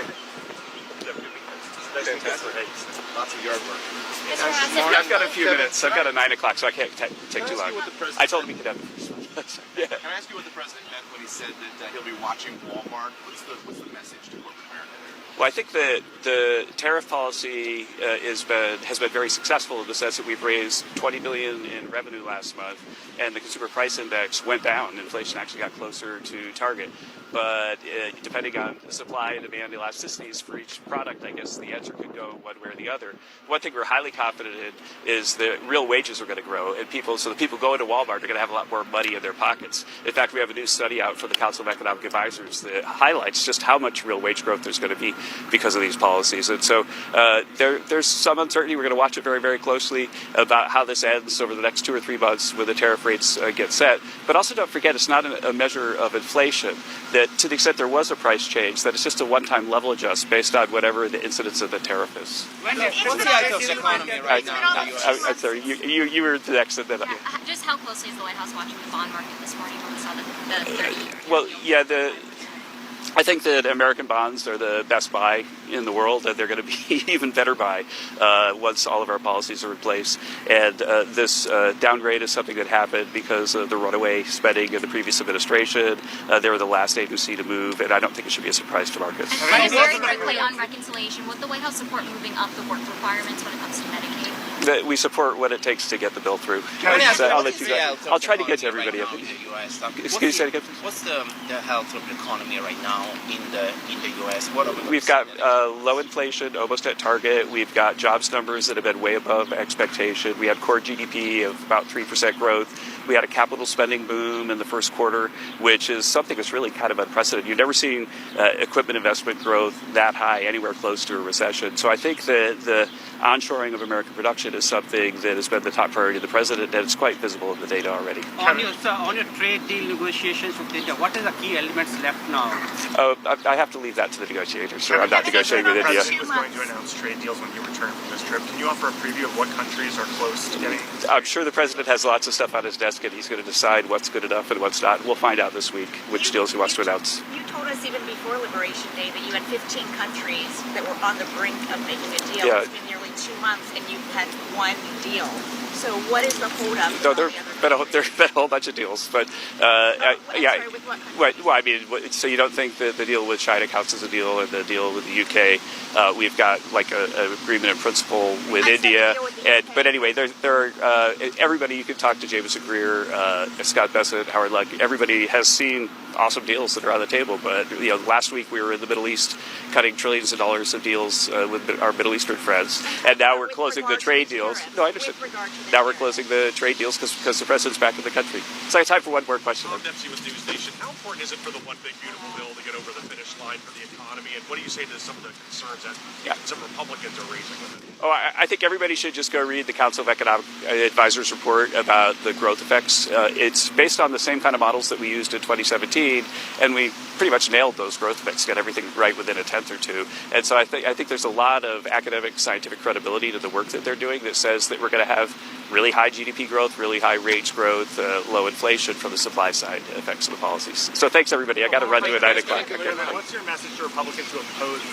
great. Fantastic. Lots of yard work. I've got a few minutes. I've got a 9 o'clock, so I can't take too long. I told him he could have it first. Yeah. Can I ask you what the president meant when he said that he'll be watching Walmart? What's the message to corporate America there? Well, I think that the tariff policy has been very successful in the sense that we've raised $20 billion in revenue last month, and the consumer price index went down. Inflation actually got closer to target. But depending on supply and demand elasticities for each product, I guess the answer could go one way or the other. One thing we're highly confident in is that real wages are going to grow, and the people going to Walmart are going to have a lot more money in their pockets. In fact, we have a new study out from the Council of Economic Advisors that highlights just how much real wage growth there's going to be because of these policies. And so there's some uncertainty. We're going to watch it very, very closely about how this ends over the next 2 or 3 months when the tariff rates get set. But also don't forget, it's not a measure of inflation. That to the extent there was a price change, that it's just a one-time level adjust based on whatever the incidence of the tariff is. What's the outlook of the economy right now in the U.S.? I'm sorry, you were the next. Just how closely is the White House watching the bond market this morning when we saw the 30-year? Well, yeah, I think that American bonds are the best buy in the world, and they're going to be even better buy once all of our policies are in place. And this downgrade is something that happened because of the runaway spending of the previous administration. They were the last agency to move, and I don't think it should be a surprise to markets. And very quickly on reconciliation, would the White House support moving up the work requirements when it comes to Medicaid? That we support what it takes to get the bill through. I'll let you go. I'll try to get to everybody. Excuse me, what's the health of the economy right now in the U.S.? What are we We've got low inflation, almost at target. We've got jobs numbers that have been way above expectation. We had core GDP of about 3% growth. We had a capital spending boom in the first quarter, which is something that's really kind of unprecedented. You've never seen equipment investment growth that high anywhere close to a recession. So I think that the onshoring of American production is something that has been the top priority of the president, and it's quite visible in the data already. On your trade deal negotiations with India, what are the key elements left now? I have to leave that to the negotiators, sir. I'm not negotiating with India. The president was going to announce trade deals when he returned from this trip. Can you offer a preview of what countries are close to getting? I'm sure the president has lots of stuff on his desk, and he's going to decide what's good enough and what's not. We'll find out this week which deals he wants to announce. You told us even before Liberation Day that you had 15 countries that were on the brink of making a deal. Yeah. It's been nearly 2 months, and you've had one deal. So what is the holdup? No, there's been a whole bunch of deals, but sorry, with what country? Well, I mean, so you don't think that the deal with China counts as a deal, and the deal with the UK? We've got like an agreement in principle with India, but anyway, there are everybody. You can talk to Jameson Greer, Scott Bessent, Howard Luck. Everybody has seen awesome deals that are on the table, but last week we were in the Middle East cutting trillions of dollars of deals with our Middle Eastern friends, and now we're closing the trade deals. No, I understand. Now we're closing the trade deals because the president's back in the country. So I have time for one more question. Tom Dempsey with News Nation. How important is it for the One Big Beautiful Bill to get over the finish line for the economy? And what do you say to some of the concerns that some Republicans are raising with it? Oh, I think everybody should just go read the Council of Economic Advisors report about the growth effects. It's based on the same kind of models that we used in 2017, and we pretty much nailed those growth effects, got everything right within a tenth or two. And so I think there's a lot of academic, scientific credibility to the work that they're doing that says that we're going to have really high GDP growth, really high wage growth, low inflation from the supply side effects of the policies. So thanks, everybody. I got to run to at 9 o'clock. What's your message to Republicans who oppose